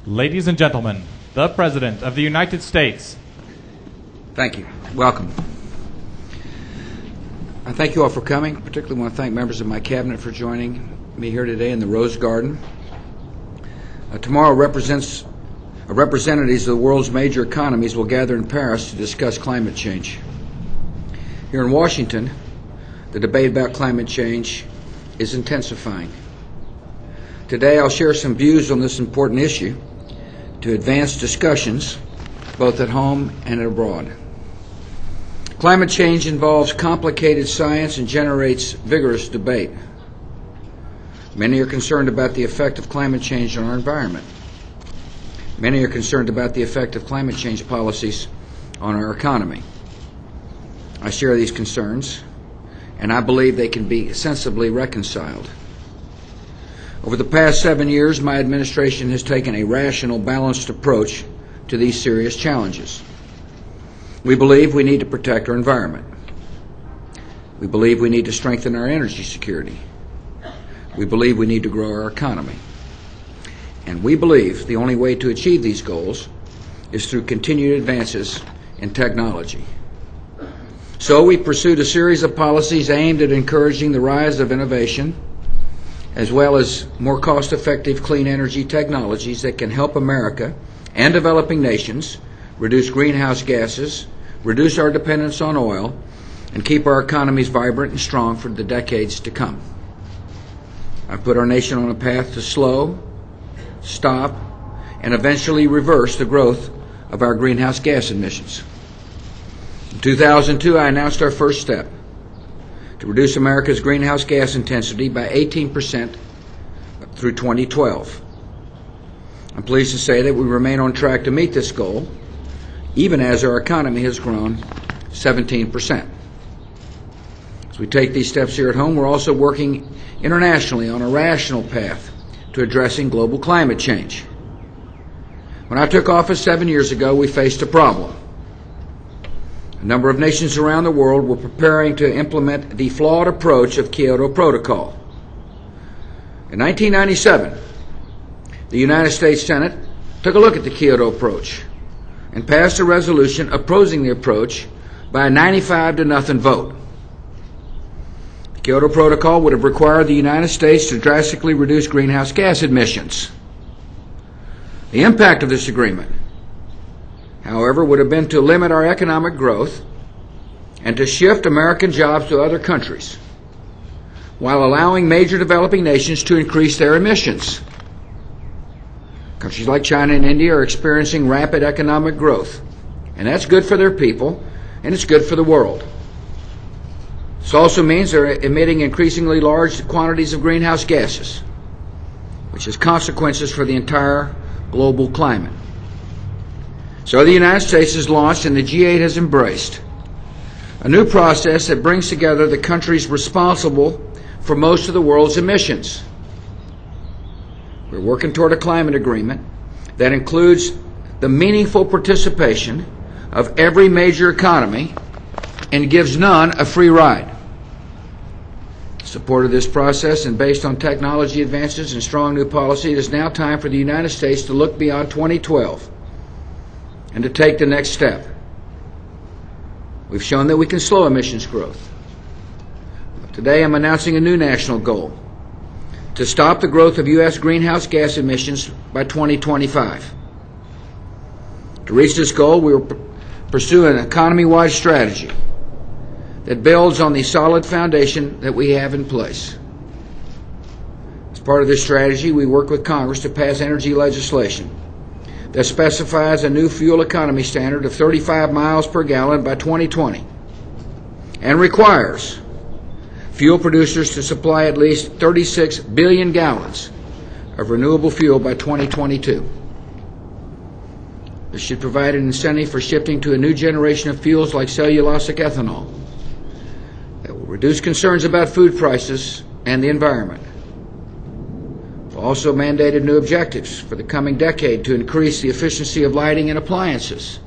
Ladies and gentlemen, the President of the United States. Thank you. Welcome. I thank you all for coming. Particularly want to thank members of my cabinet for joining me here today in the Rose Garden. Tomorrow representatives of the world's major economies will gather in Paris to discuss climate change. Here in Washington, the debate about climate change is intensifying. Today I'll share some views on this important issue to advance discussions both at home and abroad. Climate change involves complicated science and generates vigorous debate. Many are concerned about the effect of climate change on our environment. Many are concerned about the effect of climate change policies on our economy. I share these concerns, and I believe they can be sensibly reconciled. Over the past 7 years, my administration has taken a rational, balanced approach to these serious challenges. We believe we need to protect our environment. We believe we need to strengthen our energy security. We believe we need to grow our economy. And we believe the only way to achieve these goals is through continued advances in technology. So we pursued a series of policies aimed at encouraging the rise of innovation, as well as more cost-effective clean energy technologies that can help America and developing nations reduce greenhouse gases, reduce our dependence on oil, and keep our economies vibrant and strong for the decades to come. I've put our nation on a path to slow, stop, and eventually reverse the growth of our greenhouse gas emissions. In 2002, I announced our first step to reduce America's greenhouse gas intensity by 18% through 2012. I'm pleased to say that we remain on track to meet this goal, even as our economy has grown 17%. As we take these steps here at home, we're also working internationally on a rational path to addressing global climate change. When I took office 7 years ago, we faced a problem. A number of nations around the world were preparing to implement the flawed approach of Kyoto Protocol. In 1997, the United States Senate took a look at the Kyoto approach and passed a resolution opposing the approach by a 95-0 vote. The Kyoto Protocol would have required the United States to drastically reduce greenhouse gas emissions. The impact of this agreement, however, would have been to limit our economic growth and to shift American jobs to other countries, while allowing major developing nations to increase their emissions. Countries like China and India are experiencing rapid economic growth, and that's good for their people, and it's good for the world. This also means they're emitting increasingly large quantities of greenhouse gases, which has consequences for the entire global climate. So the United States has launched, and the G8 has embraced, a new process that brings together the countries responsible for most of the world's emissions. We're working toward a climate agreement that includes the meaningful participation of every major economy and gives none a free ride. In support of this process and based on technology advances and strong new policy, it is now time for the United States to look beyond 2012 and to take the next step. We've shown that we can slow emissions growth. Today I'm announcing a new national goal to stop the growth of U.S. greenhouse gas emissions by 2025. To reach this goal, we will pursue an economy-wide strategy that builds on the solid foundation that we have in place. As part of this strategy, we work with Congress to pass energy legislation that specifies a new fuel economy standard of 35 miles per gallon by 2020 and requires fuel producers to supply at least 36 billion gallons of renewable fuel by 2022. This should provide an incentive for shifting to a new generation of fuels like cellulosic ethanol that will reduce concerns about food prices and the environment. We've also mandated new objectives for the coming decade to increase the efficiency of lighting and appliances.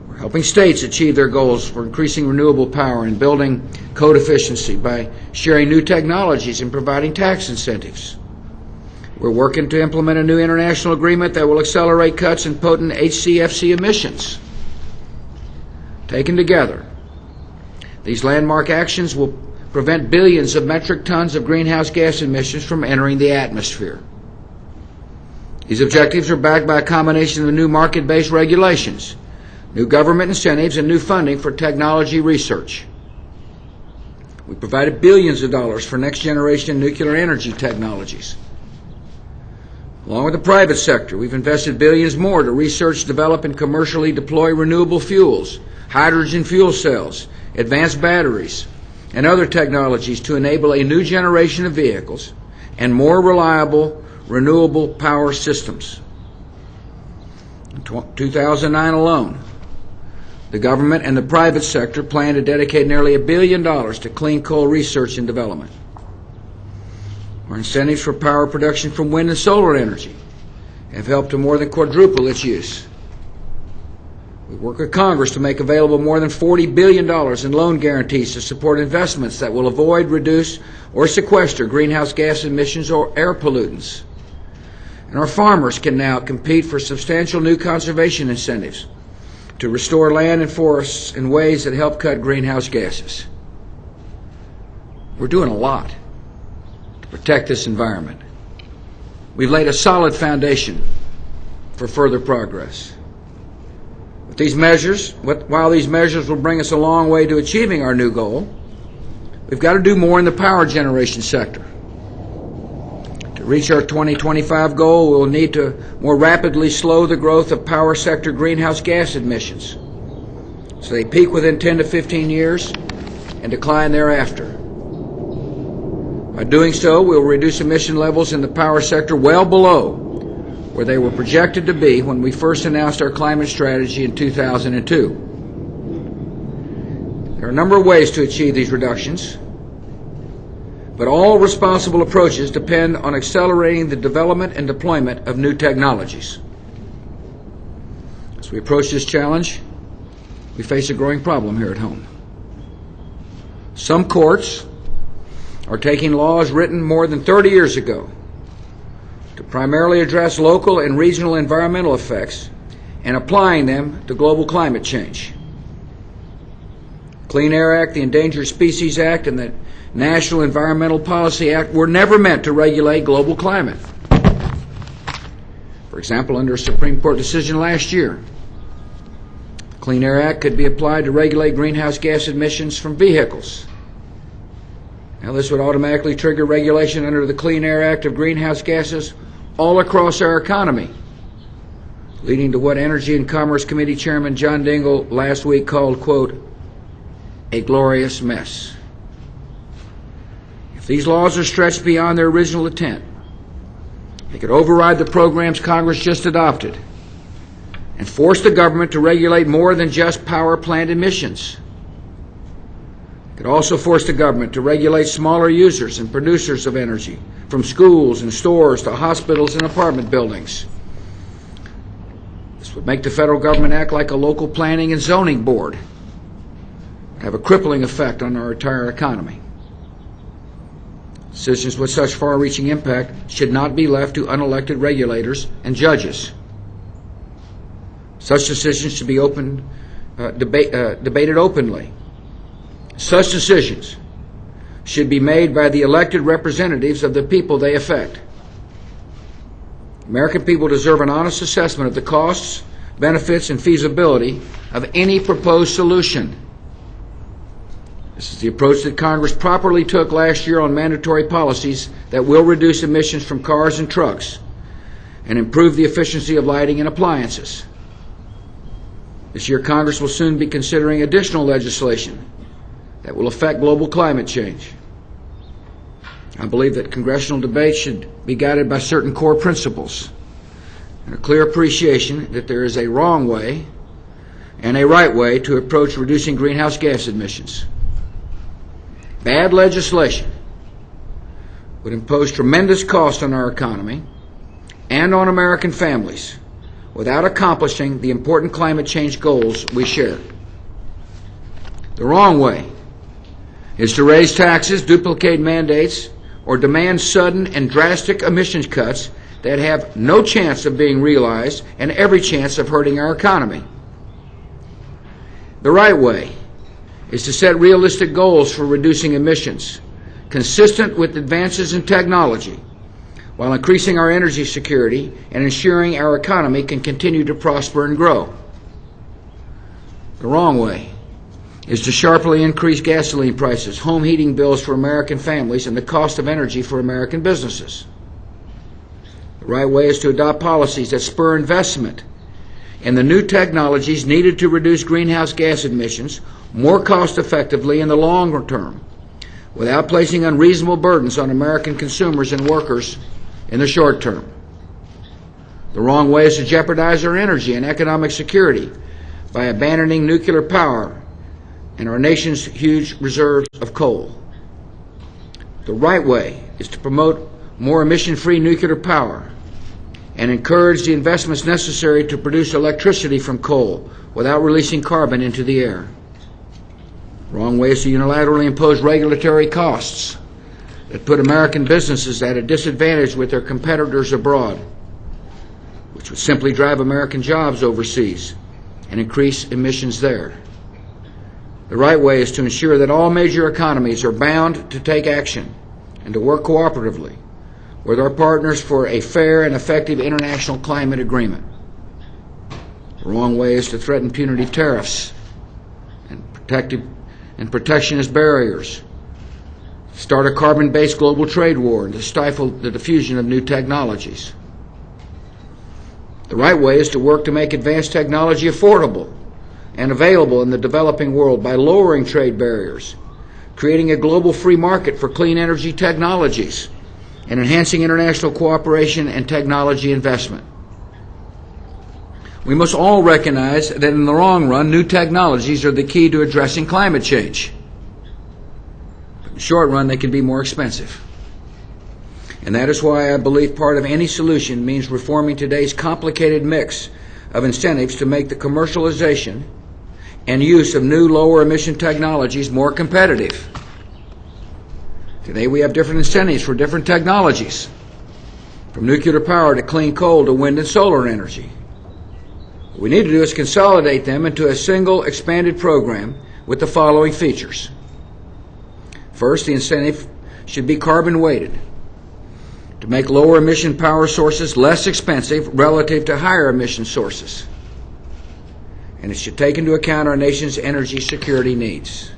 We're helping states achieve their goals for increasing renewable power and building code efficiency by sharing new technologies and providing tax incentives. We're working to implement a new international agreement that will accelerate cuts in potent HCFC emissions. Taken together, these landmark actions will prevent billions of metric tons of greenhouse gas emissions from entering the atmosphere. These objectives are backed by a combination of new market-based regulations, new government incentives, and new funding for technology research. We provided billions of dollars for next-generation nuclear energy technologies. Along with the private sector, we've invested billions more to research, develop, and commercially deploy renewable fuels, hydrogen fuel cells, advanced batteries, and other technologies to enable a new generation of vehicles and more reliable, renewable power systems. In 2009 alone, the government and the private sector plan to dedicate nearly $1 billion to clean coal research and development. Our incentives for power production from wind and solar energy have helped to more than quadruple its use. We work with Congress to make available more than $40 billion in loan guarantees to support investments that will avoid, reduce, or sequester greenhouse gas emissions or air pollutants. And our farmers can now compete for substantial new conservation incentives to restore land and forests in ways that help cut greenhouse gases. We're doing a lot to protect this environment. We've laid a solid foundation for further progress. With these measures, while these measures will bring us a long way to achieving our new goal, we've got to do more in the power generation sector. To reach our 2025 goal, we will need to more rapidly slow the growth of power sector greenhouse gas emissions so they peak within 10 to 15 years and decline thereafter. By doing so, we will reduce emission levels in the power sector well below where they were projected to be when we first announced our climate strategy in 2002. There are a number of ways to achieve these reductions, but all responsible approaches depend on accelerating the development and deployment of new technologies. As we approach this challenge, we face a growing problem here at home. Some courts are taking laws written more than 30 years ago to primarily address local and regional environmental effects and applying them to global climate change. The Clean Air Act, the Endangered Species Act, and the National Environmental Policy Act were never meant to regulate global climate. For example, under a Supreme Court decision last year, the Clean Air Act could be applied to regulate greenhouse gas emissions from vehicles. Now, this would automatically trigger regulation under the Clean Air Act of greenhouse gases all across our economy, leading to what Energy and Commerce Committee Chairman John Dingell last week called, quote, a glorious mess. If these laws are stretched beyond their original intent, they could override the programs Congress just adopted and force the government to regulate more than just power plant emissions. It could also force the government to regulate smaller users and producers of energy, from schools and stores to hospitals and apartment buildings. This would make the federal government act like a local planning and zoning board, have a crippling effect on our entire economy. Decisions with such far-reaching impact should not be left to unelected regulators and judges. Such decisions should be debated openly. Such decisions should be made by the elected representatives of the people they affect. American people deserve an honest assessment of the costs, benefits, and feasibility of any proposed solution. This is the approach that Congress properly took last year on mandatory policies that will reduce emissions from cars and trucks and improve the efficiency of lighting and appliances. This year, Congress will soon be considering additional legislation that will affect global climate change. I believe that congressional debate should be guided by certain core principles and a clear appreciation that there is a wrong way and a right way to approach reducing greenhouse gas emissions. Bad legislation would impose tremendous cost on our economy and on American families without accomplishing the important climate change goals we share. The wrong way is to raise taxes, duplicate mandates, or demand sudden and drastic emissions cuts that have no chance of being realized and every chance of hurting our economy. The right way is to set realistic goals for reducing emissions, consistent with advances in technology, while increasing our energy security and ensuring our economy can continue to prosper and grow. The wrong way is to sharply increase gasoline prices, home heating bills for American families, and the cost of energy for American businesses. The right way is to adopt policies that spur investment in the new technologies needed to reduce greenhouse gas emissions more cost effectively in the longer term, without placing unreasonable burdens on American consumers and workers in the short term. The wrong way is to jeopardize our energy and economic security by abandoning nuclear power and our nation's huge reserves of coal. The right way is to promote more emission-free nuclear power and encourage the investments necessary to produce electricity from coal without releasing carbon into the air. The wrong way is to unilaterally impose regulatory costs that put American businesses at a disadvantage with their competitors abroad, which would simply drive American jobs overseas and increase emissions there. The right way is to ensure that all major economies are bound to take action and to work cooperatively with our partners for a fair and effective international climate agreement. The wrong way is to threaten punitive tariffs and protectionist barriers, start a carbon-based global trade war, and to stifle the diffusion of new technologies. The right way is to work to make advanced technology affordable and available in the developing world by lowering trade barriers, creating a global free market for clean energy technologies, and enhancing international cooperation and technology investment. We must all recognize that in the long run, new technologies are the key to addressing climate change. But in the short run, they can be more expensive. And that is why I believe part of any solution means reforming today's complicated mix of incentives to make the commercialization and use of new lower emission technologies more competitive. Today we have different incentives for different technologies, from nuclear power to clean coal to wind and solar energy. What we need to do is consolidate them into a single expanded program with the following features. First, the incentive should be carbon weighted to make lower emission power sources less expensive relative to higher emission sources. And it should take into account our nation's energy security needs.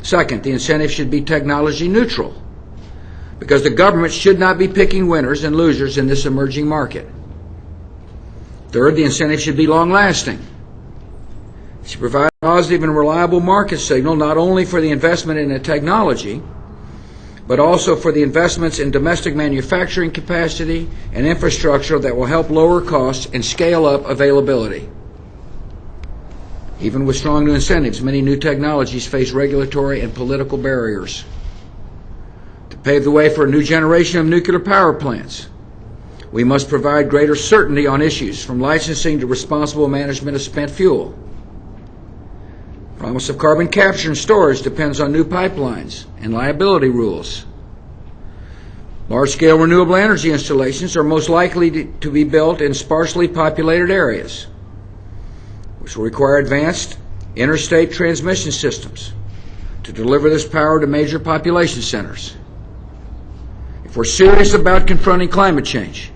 Second, the incentive should be technology neutral, because the government should not be picking winners and losers in this emerging market. Third, the incentive should be long-lasting. It should provide a positive and reliable market signal not only for the investment in the technology, but also for the investments in domestic manufacturing capacity and infrastructure that will help lower costs and scale up availability. Even with strong new incentives, many new technologies face regulatory and political barriers. To pave the way for a new generation of nuclear power plants, we must provide greater certainty on issues from licensing to responsible management of spent fuel. Promise of carbon capture and storage depends on new pipelines and liability rules. Large-scale renewable energy installations are most likely to be built in sparsely populated areas, which will require advanced interstate transmission systems to deliver this power to major population centers. If we're serious about confronting climate change,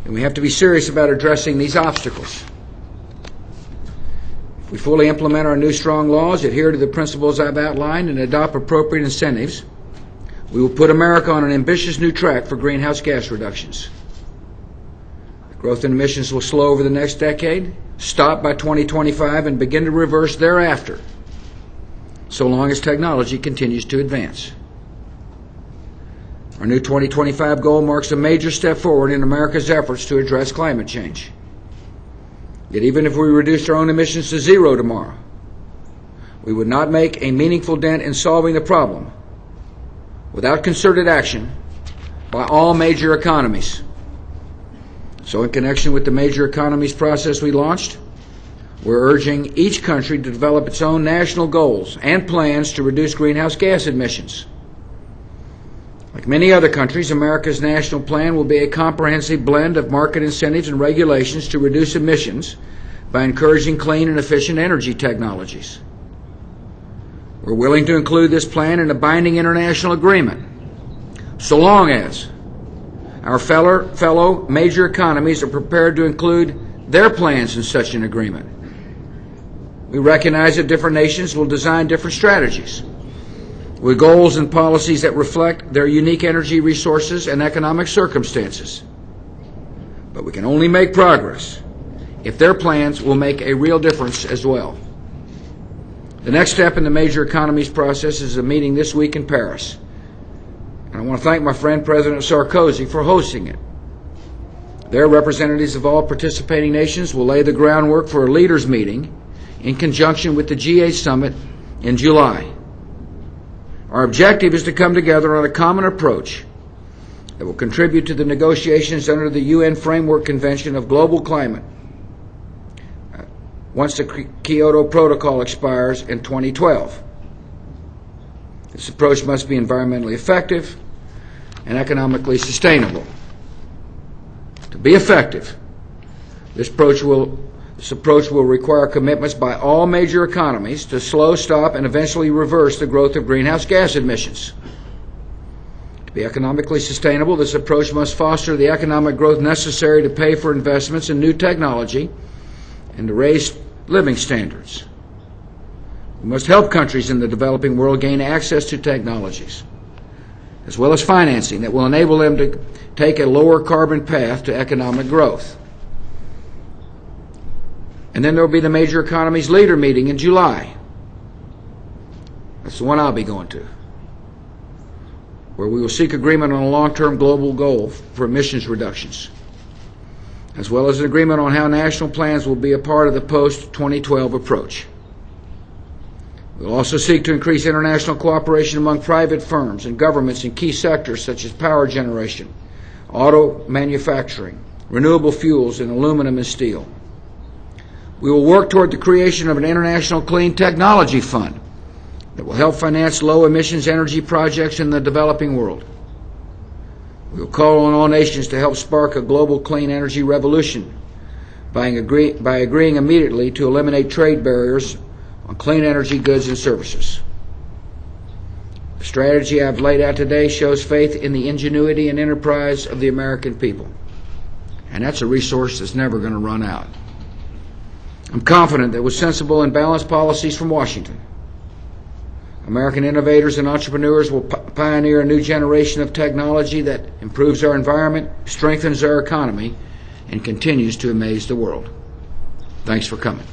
then we have to be serious about addressing these obstacles. If we fully implement our new strong laws, adhere to the principles I've outlined, and adopt appropriate incentives, we will put America on an ambitious new track for greenhouse gas reductions. The growth in emissions will slow over the next decade, stop by 2025, and begin to reverse thereafter, so long as technology continues to advance. Our new 2025 goal marks a major step forward in America's efforts to address climate change. Yet even if we reduced our own emissions to zero tomorrow, we would not make a meaningful dent in solving the problem without concerted action by all major economies. So in connection with the major economies process we launched, we're urging each country to develop its own national goals and plans to reduce greenhouse gas emissions. Like many other countries, America's national plan will be a comprehensive blend of market incentives and regulations to reduce emissions by encouraging clean and efficient energy technologies. We're willing to include this plan in a binding international agreement, so long as our fellow major economies are prepared to include their plans in such an agreement. We recognize that different nations will design different strategies with goals and policies that reflect their unique energy resources and economic circumstances. But we can only make progress if their plans will make a real difference as well. The next step in the major economies process is a meeting this week in Paris. And I want to thank my friend President Sarkozy for hosting it. There, representatives of all participating nations will lay the groundwork for a leaders' meeting in conjunction with the G8 summit in July. Our objective is to come together on a common approach that will contribute to the negotiations under the UN Framework Convention of Global Climate once the Kyoto Protocol expires in 2012. This approach must be environmentally effective and economically sustainable. To be effective, this approach will require commitments by all major economies to slow, stop, and eventually reverse the growth of greenhouse gas emissions. To be economically sustainable, this approach must foster the economic growth necessary to pay for investments in new technology and to raise living standards. We must help countries in the developing world gain access to technologies, as well as financing that will enable them to take a lower carbon path to economic growth. And then there will be the Major Economies Leader meeting in July. That's the one I'll be going to, where we will seek agreement on a long-term global goal for emissions reductions, as well as an agreement on how national plans will be a part of the post-2012 approach. We'll also seek to increase international cooperation among private firms and governments in key sectors such as power generation, auto manufacturing, renewable fuels, and aluminum and steel. We will work toward the creation of an international clean technology fund that will help finance low-emissions energy projects in the developing world. We will call on all nations to help spark a global clean energy revolution by agreeing immediately to eliminate trade barriers on clean energy goods and services. The strategy I've laid out today shows faith in the ingenuity and enterprise of the American people, and that's a resource that's never going to run out. I'm confident that with sensible and balanced policies from Washington, American innovators and entrepreneurs will pioneer a new generation of technology that improves our environment, strengthens our economy, and continues to amaze the world. Thanks for coming.